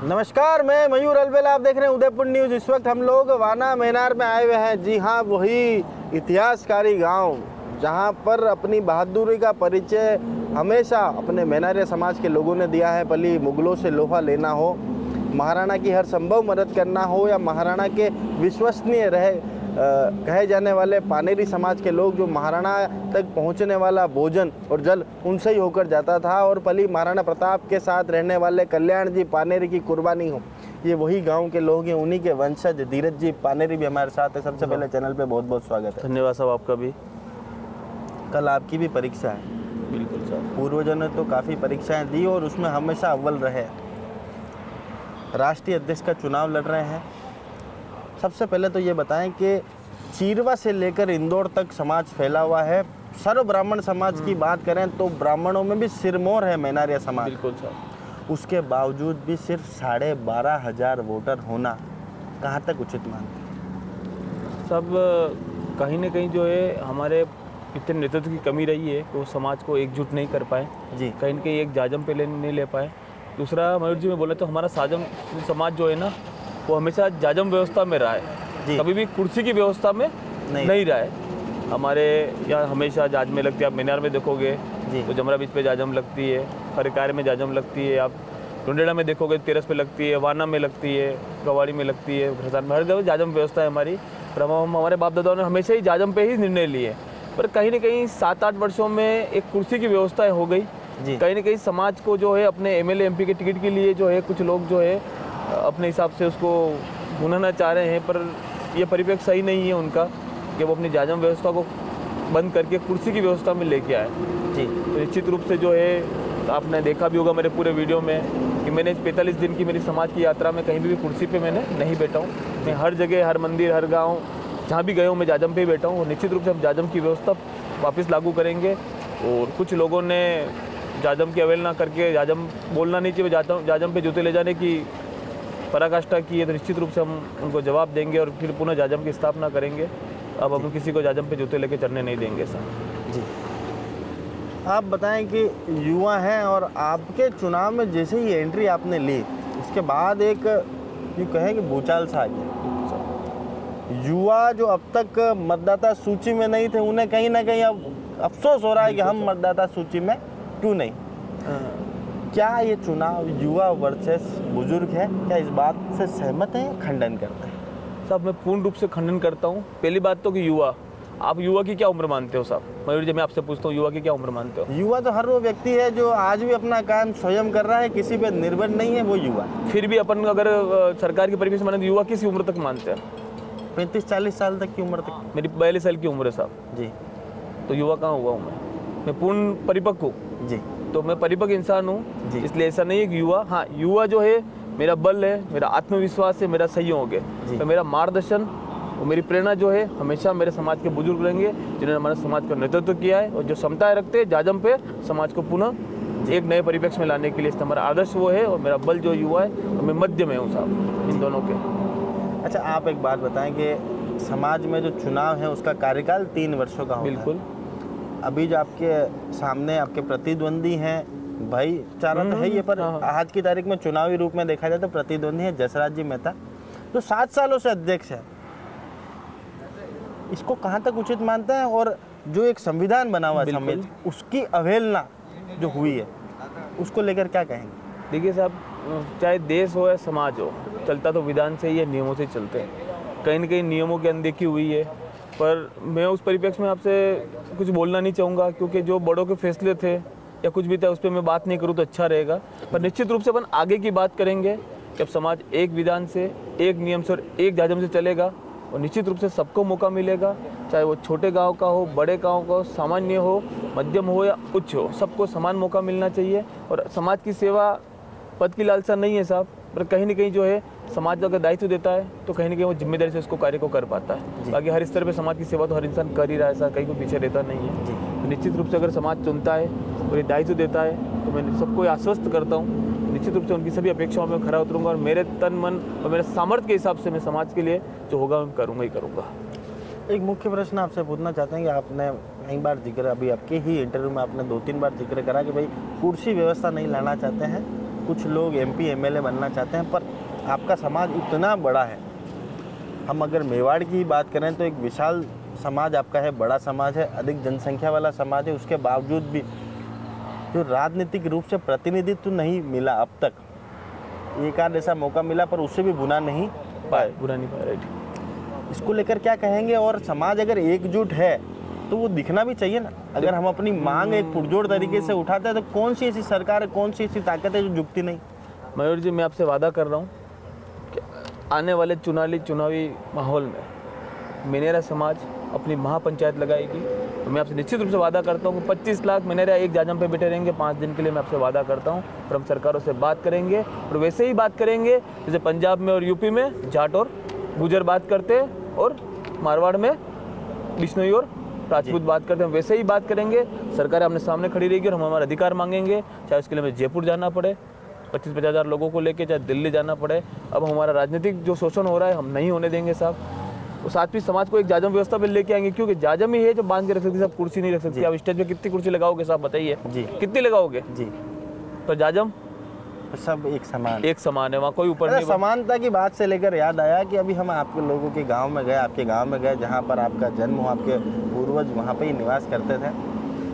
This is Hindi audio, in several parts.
नमस्कार, मैं मयूर अलबेला। आप देख रहे हैं उदयपुर न्यूज़। इस वक्त हम लोग वाना मैनार में आए हुए हैं। जी हाँ, वही इतिहासकारी गांव जहां पर अपनी बहादुरी का परिचय हमेशा अपने मैनारिया समाज के लोगों ने दिया है। भली मुगलों से लोहा लेना हो, महाराणा की हर संभव मदद करना हो, या महाराणा के विश्वसनीय कहे जाने वाले पानेरी समाज के लोग, जो महाराणा तक पहुंचने वाला भोजन और जल उनसे ही होकर जाता था। और भली महाराणा प्रताप के साथ रहने वाले कल्याण जी पानेरी की कुर्बानी हो, ये वही गांव के लोग हैं, उन्हीं के वंशज धीरज जी पानेरी भी हमारे साथ है। सबसे पहले चैनल पे बहुत बहुत स्वागत है। धन्यवाद साहब, आपका भी। कल आपकी भी परीक्षा है। बिल्कुल साहब। पूर्वजों ने तो काफ़ी परीक्षाएं दी और उसमें हमेशा अव्वल रहे। राष्ट्रीय अध्यक्ष का चुनाव लड़ रहे हैं। सबसे पहले तो ये बताएं कि चीरवा से लेकर इंदौर तक समाज फैला हुआ है। सर्व ब्राह्मण समाज की बात करें तो ब्राह्मणों में भी सिरमौर है मैनारिया समाज। बिल्कुल साहब। उसके बावजूद भी सिर्फ 12,500 वोटर होना कहाँ तक उचित मानते हैं? सब कहीं ना कहीं जो है हमारे इतने नेतृत्व की कमी रही है कि वो समाज को एकजुट नहीं कर पाए जी। कहीं ना कहीं एक जाजम पे नहीं ले पाए। दूसरा, मयूर जी में बोले तो हमारा साजम समाज जो है ना, वो हमेशा जाजम व्यवस्था में रहा है, कभी भी कुर्सी की व्यवस्था में नहीं रहा है। हमारे यहाँ हमेशा जाज में लगती है। आप मीनार में देखोगे तो जमरा बीच पे जाजम लगती है, खरकार में जाजम लगती है, आप ढूंढेड़ा में देखोगे तेरस पे लगती है, वाना में लगती है, कवाड़ी में लगती है, भरसान में, हर जगह जाजम व्यवस्था है हमारी। पर हम हमारे बाप दादाओं ने हमेशा ही जाजम पे ही निर्णय लिए। पर कहीं ना कहीं 7-8 वर्षों में एक कुर्सी की व्यवस्था हो गई। कहीं ना कहीं समाज को जो है अपने एमएलए एमपी के टिकट के लिए जो है कुछ लोग जो है अपने हिसाब से उसको भुनाना चाह रहे हैं। पर यह परिप्रेक्ष्य सही नहीं है उनका कि वो अपनी जाजम व्यवस्था को बंद करके कुर्सी की व्यवस्था में लेके आए। जी। तो निश्चित रूप से जो है आपने देखा भी होगा मेरे पूरे वीडियो में कि मैंने 45 दिन की मेरी समाज की यात्रा में कहीं भी कुर्सी पे मैंने नहीं बैठा हूँ। मैं हर जगह, हर मंदिर, हर गाँव जहाँ भी गए हूँ मैं जाजम पे ही बैठा हूँ। और निश्चित रूप से हम जाजम की व्यवस्था वापस लागू करेंगे। और कुछ लोगों ने जाजम की अवहेलना करके, जाजम बोलना नहीं चाहिए, जाजम पे जूते ले जाने की पराकाष्ठा की है, तो निश्चित रूप से हम उनको जवाब देंगे और फिर पुनः जाजम की स्थापना करेंगे। अब हम किसी को जाजम पे जूते लेके चढ़ने नहीं देंगे सर। जी। आप बताएं कि युवा हैं और आपके चुनाव में जैसे ही एंट्री आपने ली, उसके बाद एक यूँ कहें कि भूचाल सा आ गया। युवा जो अब तक मतदाता सूची में नहीं थे, उन्हें कहीं ना कहीं अब अफसोस हो रहा है कि हम मतदाता सूची में क्यों नहीं। क्या ये चुनाव युवा वर्सेस बुजुर्ग है? क्या इस बात से सहमत हैं या खंडन करते हैं? साहब, मैं पूर्ण रूप से खंडन करता हूँ। पहली बात तो कि युवा, आप युवा की क्या उम्र मानते हो साहब? मयूर जी, मैं आपसे पूछता हूँ, युवा की क्या उम्र मानते हो? युवा तो हर वो व्यक्ति है जो आज भी अपना काम स्वयं कर रहा है, किसी पे निर्भर नहीं है, वो युवा। फिर भी अपन अगर सरकार की परिवेश माने तो युवा किस उम्र तक मानते हैं? 35-40 साल तक की उम्र तक। मेरी 42 साल की उम्र है साहब। जी। तो युवा कहाँ हुआ हूँ मैं पूर्ण परिपक्व हूँ। जी। तो मैं परिपक्व इंसान हूँ, इसलिए ऐसा नहीं है कि युवा, हाँ युवा जो है मेरा बल है, मेरा आत्मविश्वास है, मेरा सहयोग है। तो मेरा मार्गदर्शन और मेरी प्रेरणा जो है हमेशा मेरे समाज के बुजुर्ग रहेंगे, जिन्होंने हमारे समाज का नेतृत्व किया है और जो क्षमताएं रखते हैं जाजम पे समाज को पुनः एक नए परिप्रेक्ष्य में लाने के लिए। हमारा आदर्श वो है और मेरा बल जो युवा है, और मैं मध्य में हूँ साहब इन दोनों के। अच्छा, आप एक बात बताएं कि समाज में जो चुनाव है उसका कार्यकाल 3 वर्षों का होता है। बिल्कुल। अभी जो आपके सामने आपके प्रतिद्वंदी हैं, भाईचारा तो है ये, पर आज की तारीख में चुनावी रूप में देखा जाए तो प्रतिद्वंदी है जसराज जी मेहता, जो 7 सालों से अध्यक्ष है। इसको कहाँ तक उचित मानते हैं? और जो एक संविधान बना हुआ है उसकी अवहेलना जो हुई है, उसको लेकर क्या कहेंगे? देखिए साहब, चाहे देश हो या समाज हो, चलता तो विधान से ही है, नियमों से चलते हैं। कहीं ना कहीं नियमों की अनदेखी हुई है। पर मैं उस परिप्रेक्ष्य में आपसे कुछ बोलना नहीं चाहूँगा, क्योंकि जो बड़ों के फैसले थे या कुछ भी था उस पर मैं बात नहीं करूँ तो अच्छा रहेगा। पर निश्चित रूप से अपन आगे की बात करेंगे कि अब समाज एक विधान से, एक नियम से और एक जाजम से चलेगा, और निश्चित रूप से सबको मौका मिलेगा, चाहे वो छोटे गांव का हो, बड़े गांव का हो, सामान्य हो, मध्यम हो या उच्च हो, सबको समान मौका मिलना चाहिए। और समाज की सेवा पद की लालसा नहीं है साहब, पर कहीं ना कहीं जो है समाज अगर दायित्व देता है तो कहीं ना कहीं वो जिम्मेदारी से उसको कार्य को कर पाता है। बाकी हर स्तर पे समाज की सेवा तो हर इंसान कर ही रहा है, ऐसा कहीं को पीछे रहता नहीं है। तो निश्चित रूप से अगर समाज चुनता है और ये दायित्व देता है तो मैं सबको आश्वस्त करता हूँ, निश्चित रूप से उनकी सभी अपेक्षाओं में खरा उतरूंगा और मेरे तन मन और मेरे सामर्थ्य के हिसाब से मैं समाज के लिए जो होगा मैं करूँगा ही करूँगा। एक मुख्य प्रश्न आपसे पूछना चाहते हैं कि आपने कई बार जिक्र, अभी आपके ही इंटरव्यू में आपने 2-3 बार जिक्र करा कि भाई कुर्सी व्यवस्था नहीं लाना चाहते हैं, कुछ लोग MP MLA बनना चाहते हैं, पर आपका समाज इतना बड़ा है। हम अगर मेवाड़ की ही बात करें तो एक विशाल समाज आपका है, बड़ा समाज है, अधिक जनसंख्या वाला समाज है। उसके बावजूद भी जो राजनीतिक रूप से प्रतिनिधित्व नहीं मिला अब तक, एक आध ऐसा मौका मिला पर उससे भी बुना नहीं पाए। बुरा नहीं पाया, राइट। इसको लेकर क्या कहेंगे? और समाज अगर एकजुट है तो वो दिखना भी चाहिए ना। अगर हम अपनी मांग एक पुरजोर तरीके से उठाते हैं तो कौन सी ऐसी सरकार है, कौन सी ऐसी ताकत है जो झुकती नहीं? मयूर जी, मैं आपसे वादा कर रहा हूँ कि आने वाले चुनावी माहौल में मेनेरा समाज अपनी महापंचायत लगाएगी। तो मैं आपसे निश्चित रूप से वादा करता हूँ कि 25 लाख मेनेरा एक जाजम पे बैठे रहेंगे 5 दिन के लिए। मैं आपसे वादा करता हूँ और हम सरकारों से बात करेंगे और वैसे ही बात करेंगे जैसे पंजाब में और यूपी में जाट और गुजर बात करते हैं और मारवाड़ में बिश्नोई और राजपूत बात करते हैं, वैसे ही बात करेंगे। सरकार अपने सामने खड़ी रहेगी और हम हमारा अधिकार मांगेंगे, चाहे उसके लिए हमें जयपुर जाना पड़े 25-50 हज़ार लोगों को लेके, चाहे दिल्ली जाना पड़े। अब हमारा राजनीतिक जो शोषण हो रहा है हम नहीं होने देंगे साहब। और साथ भी समाज को एक जाजम व्यवस्था पे लेके आएंगे, क्योंकि जाजम ही है जो बांध के रख सकती है, सब कुर्सी नहीं रख सकती। आप स्टेज पे कितनी कुर्सी लगाओगे साहब, बताइए जी, कितनी लगाओगे जी। तो जाजम सब एक समान है, वहाँ कोई ऊपर नहीं। समानता की बात से लेकर याद आया कि अभी हम आपके लोगों के गांव में गए, आपके गांव में गए जहां पर आपका जन्म हुआ, आपके पूर्वज वहां पे ही निवास करते थे।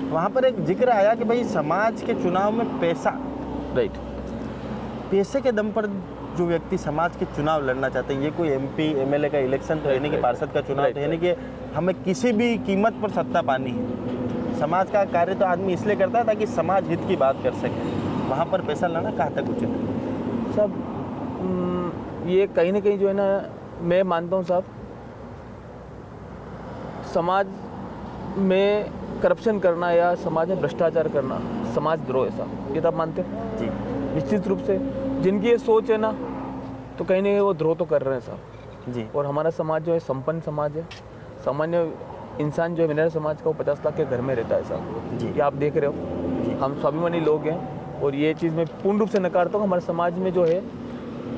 वहां पर एक जिक्र आया कि भाई समाज के चुनाव में पैसा, राइट, पैसे के दम पर जो व्यक्ति समाज के चुनाव लड़ना चाहते हैं, ये कोई MP MLA का इलेक्शन तो है नहीं कि पार्षद का चुनाव तो है नहीं कि हमें किसी भी कीमत पर सत्ता पानी है। समाज का कार्य तो आदमी इसलिए करता है ताकि समाज हित की बात कर सके। वहाँ पर पैसा लाना कहाँ तक उचित है? साहब ये कहीं ना कहीं जो है ना, मैं मानता हूँ साहब, समाज में करप्शन करना या समाज में भ्रष्टाचार करना समाज द्रोह है साहब, ये तो आप मानते हैं? जी, निश्चित रूप से जिनकी ये सोच है ना, तो कहीं ना कहीं वो द्रोह तो कर रहे हैं साहब जी। और हमारा समाज जो है संपन्न समाज है। सामान्य इंसान जो है मेरा समाज का, वो 50 लाख के घर में रहता है साहब जी। ये आप देख रहे हो। हम स्वाभिमानी लोग हैं और ये चीज़ मैं पूर्ण रूप से नकारता हूँ। हमारे समाज में जो है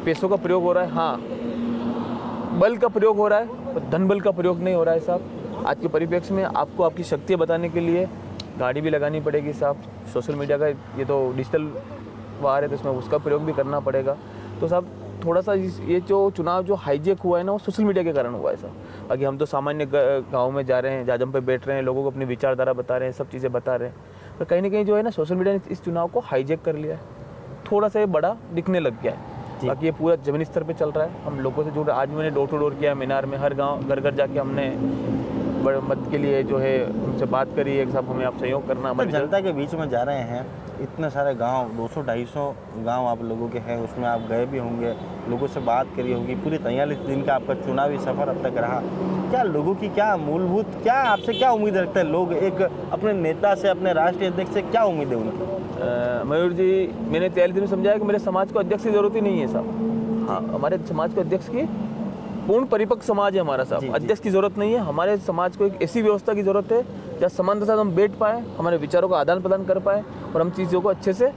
पैसों का प्रयोग हो रहा है, हाँ बल का प्रयोग हो रहा है, पर धन बल का प्रयोग नहीं हो रहा है साहब। आज के परिप्रेक्ष्य में आपको आपकी शक्तियाँ बताने के लिए गाड़ी भी लगानी पड़ेगी साहब। सोशल मीडिया का ये तो डिजिटल वार है, तो इसमें उसका प्रयोग भी करना पड़ेगा। तो साहब थोड़ा सा ये जो चुनाव जो हाईजेक हुआ है ना, वो सोशल मीडिया के कारण हुआ है साहब। अभी हम तो सामान्य गाँव में जा रहे हैं, जाजम पे बैठ रहे हैं, लोगों को अपनी विचारधारा बता रहे हैं, सब चीज़ें बता रहे हैं, पर कहीं ना कहीं जो है ना सोशल मीडिया ने इस चुनाव को हाईजेक कर लिया है, थोड़ा सा ये बड़ा दिखने लग गया है। बाकी ये पूरा जमीनी स्तर पे चल रहा है। हम लोगों से जुड़, आज मैंने डोर टू डोर किया मीनार में, हर गांव घर घर जाके हमने बड़े मत के लिए जो है उनसे बात करी है कि साहब हमें आप सहयोग करना। तो जनता के बीच में जा रहे हैं, इतने सारे गांव 200-250 गांव आप लोगों के हैं, उसमें आप गए भी होंगे, लोगों से बात करी होगी। पूरी 43 दिन का आपका चुनावी सफ़र अब तक रहा, क्या लोगों की क्या मूलभूत, क्या आपसे क्या उम्मीद रखते हैं लोग एक अपने नेता से, अपने राष्ट्रीय अध्यक्ष से क्या उम्मीद है उनकी? मयूर जी, मैंने 43 दिन में समझाया कि मेरे समाज को अध्यक्ष की ज़रूरत ही नहीं है साहब। हाँ, हमारे समाज को अध्यक्ष की पूर्ण परिपक्व समाज है हमारा साहब, अध्यक्ष की ज़रूरत नहीं है। हमारे समाज को एक ऐसी व्यवस्था की ज़रूरत है जहाँ समानता के साथ हम बैठ पाएँ, हमारे विचारों का आदान प्रदान कर पाएँ और हम चीज़ों को अच्छे से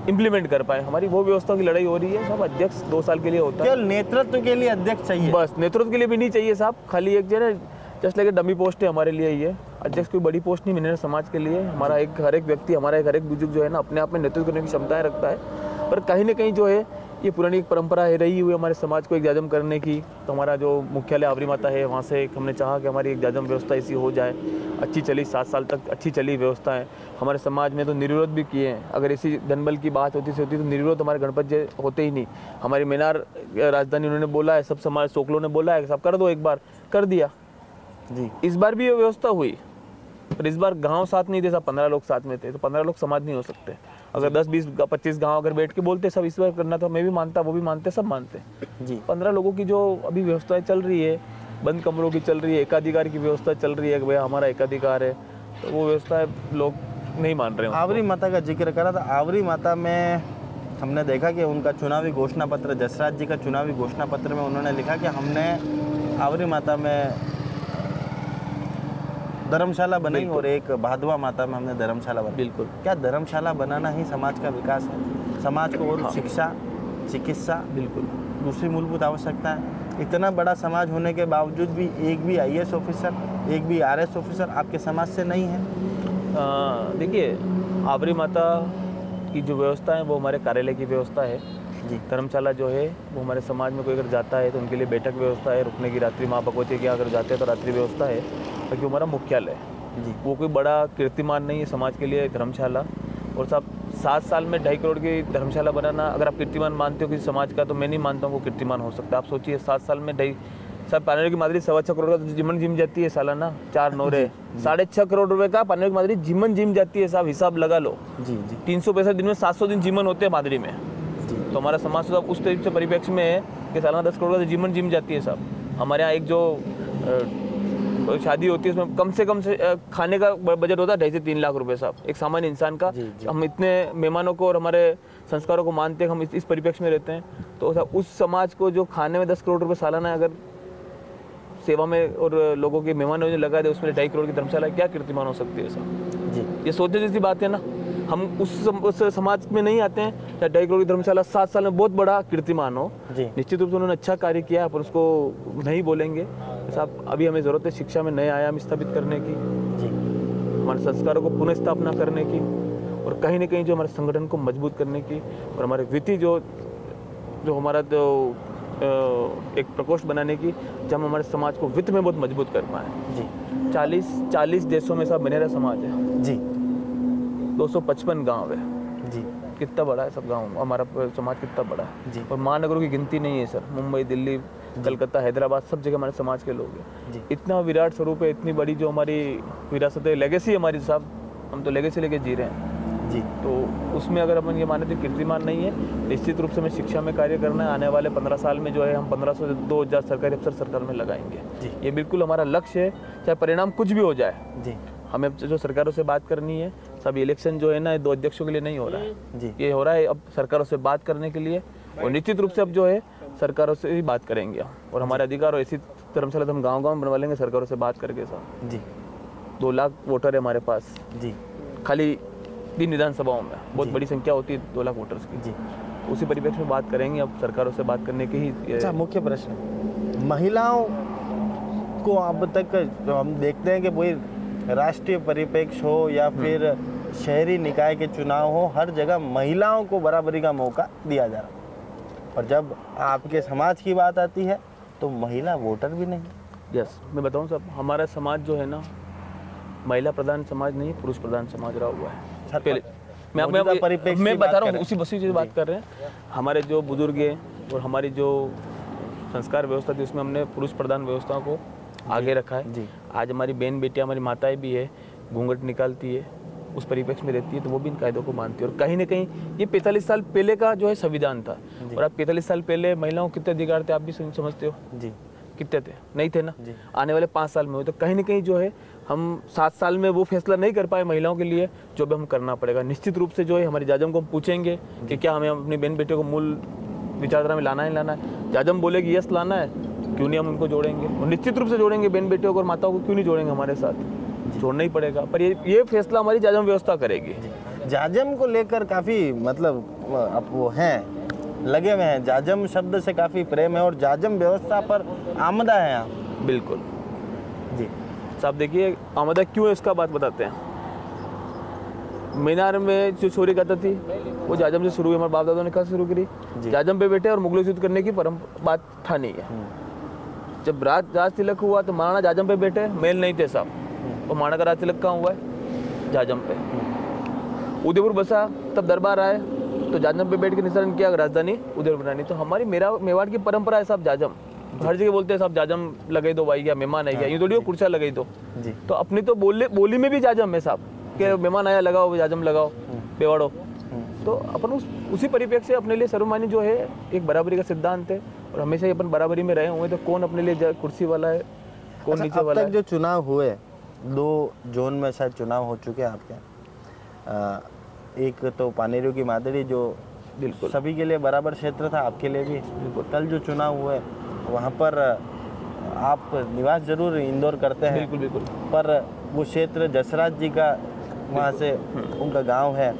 इम्प्लीमेंट कर पाए। हमारी वो व्यवस्था की लड़ाई हो रही है साहब। अध्यक्ष 2 साल के लिए होता है, केवल नेतृत्व के लिए अध्यक्ष चाहिए, बस नेतृत्व के लिए भी नहीं चाहिए साहब। खाली एक जो है जस्ट लाइक डमी पोस्ट है हमारे लिए ये। अध्यक्ष कोई बड़ी पोस्ट नहीं मेरे समाज के लिए। हमारा एक हर एक व्यक्ति, हमारा एक हर एक बुजुर्ग जो है ना, अपने आप में नेतृत्व करने की क्षमताएं रखता है, पर कहीं ना कहीं जो है ये पुरानी एक परंपरा है रही हुई हमारे समाज को एक जाजम करने की। तो हमारा जो मुख्यालय आवरी माता है, वहाँ से हमने चाहा कि हमारी एक जाजम व्यवस्था ऐसी हो जाए, अच्छी चली, 7 साल तक अच्छी चली व्यवस्था है। हमारे समाज में तो निर्विरोध भी किए हैं। अगर ऐसी जनबल की बात होती तो निर्विरोध हमारे गणपत जी होते ही नहीं। हमारी मीनार राजधानी उन्होंने बोला है, सब समाज सोकलों ने बोला है सब कर दो, एक बार कर दिया जी। इस बार भी ये व्यवस्था हुई, पर इस बार गांव साथ नहीं थे साहब, 15 लोग साथ में थे, तो 15 लोग समाज नहीं हो सकते। अगर 10, 20, 25 गांव अगर बैठ के बोलते सब इस बार करना, तो मैं भी मानता, वो भी मानते, सब मानते जी। 15 लोगों की जो अभी व्यवस्थाएं चल रही है, बंद कमरों की चल रही है, एकाधिकार की व्यवस्था चल रही है कि भैया हमारा एकाधिकार है, तो वो व्यवस्था लोग नहीं मान रहे हैं। आवरी माता का जिक्र करा था, आवरी माता में हमने देखा कि उनका चुनावी घोषणा पत्र, जसराज जी का चुनावी घोषणा पत्र में उन्होंने लिखा कि हमने आवरी माता में धर्मशाला बनाई और एक भादवा माता में हमने धर्मशाला बनाई। बिल्कुल। क्या धर्मशाला बनाना ही समाज का विकास है? समाज को और शिक्षा, चिकित्सा, बिल्कुल दूसरी मूलभूत आवश्यकता है। इतना बड़ा समाज होने के बावजूद भी एक भी IAS ऑफिसर, एक भी RS ऑफिसर आपके समाज से नहीं है। देखिए, आवरी माता की जो व्यवस्था है वो हमारे कार्यालय की व्यवस्था है। जी धर्मशाला जो है वो हमारे समाज में कोई अगर जाता है तो उनके लिए बैठक व्यवस्था है, रुकने की रात्रि माँ भगवती के यहाँ अगर जाते हैं तो रात्रि व्यवस्था है। बाकी हमारा मुख्यालय है, जी वो कोई बड़ा कीर्तिमान नहीं है समाज के लिए धर्मशाला। और साहब 7 साल में 2.5 करोड़ की धर्मशाला बनाना, अगर आप कीर्तिमान मानते हो किसी समाज का, तो मैं नहीं मानता हूँ वो कीर्तिमान हो सकता है। आप सोचिए 7 साल में 2.5 साहब पानी की मादरी 6.25 करोड़ का जीवन जिम जाती है सालाना, 4 नौरे 6.5 करोड़ रुपए का पानी की मादरी जीवन जिम जाती है साहब, हिसाब लगा लो। जी जी 365 दिन में 700 दिन जीवन होते हैं मादरी में। जी तो हमारा समाज तो उस तरीके से परिप्रेक्ष्य में है कि सालाना 10 करोड़ का जीवन जिम जाती है साहब। हमारे यहाँ एक जो शादी होती है उसमें कम से खाने का बजट होता है 2.5 से 3 लाख रुपए साहब, एक सामान्य इंसान का। जी, जी। हम इतने मेहमानों को और हमारे संस्कारों को मानते हैं, हम इस परिप्रेक्ष्य में रहते हैं। तो साहब उस समाज को जो खाने में 10 करोड़ रुपए सालाना अगर सेवा में और लोगों के मेहमानों ने लगा दे, उसमें 2.5 करोड़ की धर्मशाला क्या कीर्तिमान हो सकती है साहब। जी ये सोचने जैसी बात है ना। हम उस समाज में नहीं आते हैं या 2.5 करोड़ की धर्मशाला 7 साल में बहुत बड़ा कीर्तिमान हो। जी निश्चित रूप से उन्होंने अच्छा कार्य किया है, पर उसको नहीं बोलेंगे साहब। अभी हमें ज़रूरत है शिक्षा में नए आयाम स्थापित करने की, जी हमारे संस्कारों को पुनः स्थापना करने की, और कहीं ना कहीं जो हमारे संगठन को मजबूत करने की, और हमारे वित्तीय जो हमारा जो एक प्रकोष्ठ बनाने की, जब हम हमारे समाज को वित्त में बहुत मजबूत कर पाए। जी 40 देशों में साहब बनेरा समाज है, जी 255 गांव है। जी कितना बड़ा है सब गांव, हमारा समाज कितना बड़ा जी। है। और महानगरों की गिनती नहीं है सर, मुंबई, दिल्ली, कलकत्ता, हैदराबाद, सब जगह हमारे समाज के लोग हैं। जी इतना विराट स्वरूप है, इतनी बड़ी जो हमारी विरासत है, लेगेसी हमारी साहब, हम तो लेगेसी लेके जी रहे हैं। जी तो उसमें अगर अपन ये माने तो कीर्तिमान नहीं है। निश्चित रूप से हमें शिक्षा में कार्य करना है। आने वाले 15 साल में जो है हम 1500 से 2000 सरकारी अफसर सरकार में लगाएंगे। जी। ये बिल्कुल हमारा लक्ष्य है, चाहे परिणाम कुछ भी हो जाए। जी हमें जो सरकारों से बात करनी है, सब इलेक्शन जो है ना, 2 अध्यक्षों के लिए नहीं हो रहा है। जी ये हो रहा है अब सरकारों से बात करने के लिए, और निश्चित रूप से अब जो है सरकारों से ही बात करेंगे और हमारे अधिकार और ऐसी धर्मशाला तो हम गाँव बनवा लेंगे सरकारों से बात करके साहब। जी 2 लाख वोटर है हमारे पास, जी खाली 3 विधानसभाओं में बहुत जी। बड़ी संख्या होती है 2 लाख वोटर्स की। जी। उसी परिप्रेक्ष्य में बात करेंगे अब सरकारों से बात करने की ही अच्छा, मुख्य प्रश्न, महिलाओं को अब तक जो हम देखते हैं कि कोई राष्ट्रीय परिप्रेक्ष्य हो या फिर शहरी निकाय के चुनाव हो, हर जगह महिलाओं को बराबरी का मौका दिया जा रहा है, और जब आपके समाज की बात आती है तो महिला वोटर भी नहीं। यस, मैं बताऊं सब, हमारा समाज जो है ना महिला प्रधान समाज नहीं, पुरुष प्रधान समाज रहा हुआ है। सर, पहले मौजूदा परिप्रेक्ष्य की मैं बात बता रहा करें। हूँ, उसी चीज़ बात कर रहे हैं। हमारे जो बुजुर्ग हैं और हमारी जो संस्कार व्यवस्था थी उसमें हमने पुरुष प्रधान व्यवस्था को आगे रखा है। जी आज हमारी बहन बेटियां, हमारी माताएं भी है, घूंघट निकालती है, उस परिप्रेक्ष्य में रहती है, तो वो भी इन कायदों को मानती है। और कहीं ना कहीं ये 45 साल पहले का जो है संविधान था, और अब 45 साल पहले महिलाओं को कितने अधिकार थे आप भी समझते हो, जी कितने थे? नहीं थे ना। जी। आने वाले 5 साल में हुए, तो कहीं ना कहीं जो है हम 7 साल में वो फैसला नहीं कर पाए महिलाओं के लिए, जो भी हम करना पड़ेगा। निश्चित रूप से जो है हमारी जाजम को हम पूछेंगे कि क्या हमें अपनी बहन बेटियों को मूल विचारधारा में लाना है। जाजम बोलेगी यस लाना है, क्यों नहीं हम उनको जोड़ेंगे, और निश्चित रूप से जोड़ेंगे। बहन बेटियों को और माताओं को क्यों नहीं जोड़ेंगे हमारे साथ, जोड़ना ही पड़ेगा। पर ये फैसला हमारी जाजम व्यवस्था करेगी। जाजम को लेकर काफ़ी मतलब अब वो हैं लगे हुए हैं, जाजम शब्द से काफ़ी प्रेम है और जाजम व्यवस्था पर आमदा है आप। बिल्कुल जी साहब, देखिए आमदा क्यों है इसका बात बताते हैं। मीनार में जो चोरी करता थी वो जाजम से शुरू हुई, हमारे बाप दादा ने कहा शुरू करी। जाजम पे बैठे और मुगलों से युद्ध करने की बात ठानी है। जब राज तिलक हुआ तो महाराणा जाजम पे बैठे, मेल नहीं थे साहब, और महाराणा का राज तिलक कहाँ हुआ है? जाजम पे। उदयपुर बसा तब दरबार आए तो जाजम पे बैठ के निशान किया राजधानी उदयपुर बनानी। तो हमारी मेवाड़ की परंपरा है साहब जाजम, हर जगह बोलते हैं साहब जाजम लगे दो भाई, क्या मेहमान आई गया, ये थोड़ी कुर्सियाँ लगे दो। जी तो अपनी तो बोली में भी जाजम है साहब, कि मेहमान आया लगाओ जाजम लगाओ बेवाड़ो। तो अपन उसी परिप्रेक्ष्य से अपने लिए सर्वमान्य जो है एक बराबरी का सिद्धांत है, और हमेशा ही अपन बराबरी में रहे हुए। तो कौन अपने लिए कुर्सी वाला है, कौन अच्छा, नीचे अब वाला तक है। जो चुनाव हुए 2 जोन में शायद चुनाव हो चुके हैं आपके। एक तो पानेरू की मादरी जो बिल्कुल सभी के लिए बराबर क्षेत्र था, आपके लिए भी। कल जो चुनाव हुए वहाँ पर आप निवास जरूर इंदौर करते हैं, बिल्कुल बिल्कुल, पर वो क्षेत्र जसराज जी का वहाँ से उनका गांव है,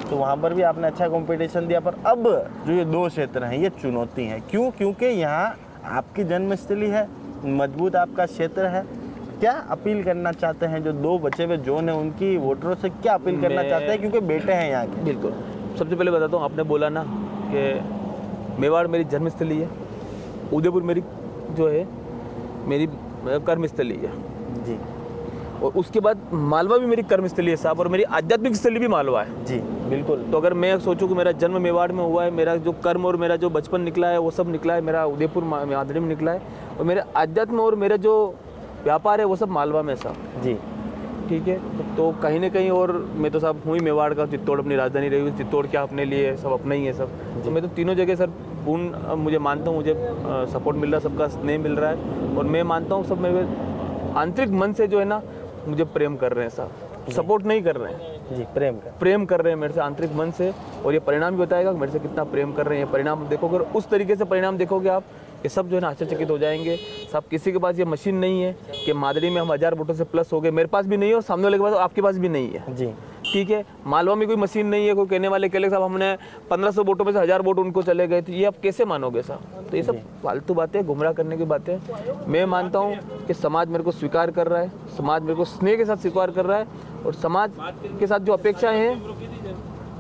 तो वहाँ पर भी आपने अच्छा कंपटीशन दिया। पर अब जो ये 2 क्षेत्र हैं ये चुनौती हैं, क्यों? क्योंकि यहाँ आपकी जन्मस्थली है, मजबूत आपका क्षेत्र है। क्या अपील करना चाहते हैं जो 2 बचे हुए जोन हैं उनकी वोटरों से, क्या अपील करना चाहते हैं, क्योंकि बेटे हैं यहाँ के? बिल्कुल सबसे पहले बताता हूँ, आपने बोला ना कि मेवाड़ मेरी जन्मस्थली है, उदयपुर मेरी जो है मेरी कर्मस्थली है, जी और उसके बाद मालवा भी मेरी कर्मस्थली है साहब, और मेरी आध्यात्मिक स्थली भी मालवा है। जी बिल्कुल। तो अगर मैं सोचूं कि मेरा जन्म मेवाड़ में हुआ है, मेरा जो कर्म और मेरा जो बचपन निकला है वो सब निकला है मेरा उदयपुर मादड़ी में निकला है, और मेरे आध्यात्म और मेरा जो व्यापार है वो सब मालवा में साहब। जी ठीक है, तो कहीं ना कहीं, और मैं तो साहब हूँ ही मेवाड़ का, चित्तौड़ अपनी राजधानी रही हुई, चित्तौड़ क्या अपने लिए सब अपना ही है सब। तो मैं तो तीनों जगह सर पूर्ण मुझे मानता हूँ, मुझे सपोर्ट मिल रहा है, सबका स्नेह मिल रहा है, और मैं मानता हूँ सब मेरे आंतरिक मन से जो है ना मुझे प्रेम कर रहे हैं साहब, सपोर्ट नहीं कर रहे हैं जी, प्रेम कर रहे हैं मेरे से आंतरिक मन से, और ये परिणाम भी बताएगा कि मेरे से कितना प्रेम कर रहे हैं। ये परिणाम देखोगे, और उस तरीके से परिणाम देखोगे आप, ये सब जो है ना आश्चर्यचकित हो जाएंगे साहब। किसी के पास ये मशीन नहीं है कि मादड़ी में हम 1000 वोटों से प्लस हो गए, मेरे पास भी नहीं है और सामने वाले के पास, आपके पास भी नहीं है जी। ठीक है, मालवा में कोई मशीन नहीं है, कोई कहने वाले कह ले साहब हमने 1500 वोटों में से 1000 वोट उनको चले गए, तो ये आप कैसे मानोगे साहब? तो ये सब फालतू बातें, गुमराह करने की बातें। मैं मानता हूँ कि समाज मेरे को स्वीकार कर रहा है, समाज मेरे को स्नेह के साथ स्वीकार कर रहा है, और समाज के साथ जो अपेक्षाएं हैं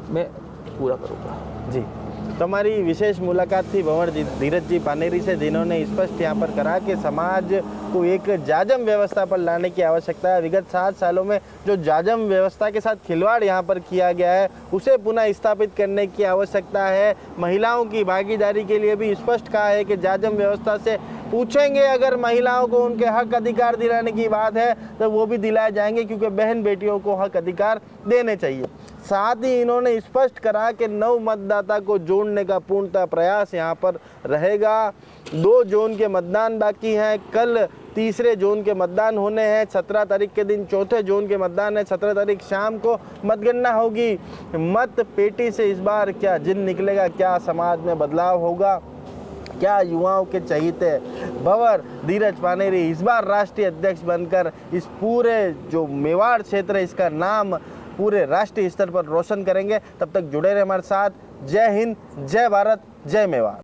मैं पूरा करूँगा जी। तो हमारी विशेष मुलाकात थी भंवर धीरज जी पानेरी से, जिन्होंने स्पष्ट यहाँ पर करा कि समाज को एक जाजम व्यवस्था पर लाने की आवश्यकता है। विगत 7 सालों में जो जाजम व्यवस्था के साथ खिलवाड़ यहाँ पर किया गया है उसे पुनः स्थापित करने की आवश्यकता है। महिलाओं की भागीदारी के लिए भी स्पष्ट कहा है कि जाजम व्यवस्था से पूछेंगे, अगर महिलाओं को उनके हक अधिकार दिलाने की बात है तो वो भी दिलाए जाएंगे, क्योंकि बहन बेटियों को हक अधिकार देने चाहिए। साथ ही इन्होंने स्पष्ट करा कि नव मतदाता को जोड़ने का पूर्णतः प्रयास यहाँ पर रहेगा। 2 जोन के मतदान बाकी हैं, कल तीसरे जोन के मतदान होने हैं, 17 तारीख के दिन चौथे जोन के मतदान है, 17 तारीख शाम को मतगणना होगी। मत पेटी से इस बार क्या जिन निकलेगा, क्या समाज में बदलाव होगा, क्या युवाओं के चहीते भंवर धीरज पानेरी इस बार राष्ट्रीय अध्यक्ष बनकर इस पूरे जो मेवाड़ क्षेत्र है इसका नाम पूरे राष्ट्रीय स्तर पर रोशन करेंगे। तब तक जुड़े रहे हमारे साथ। जय हिंद, जय भारत, जय मेवाड़।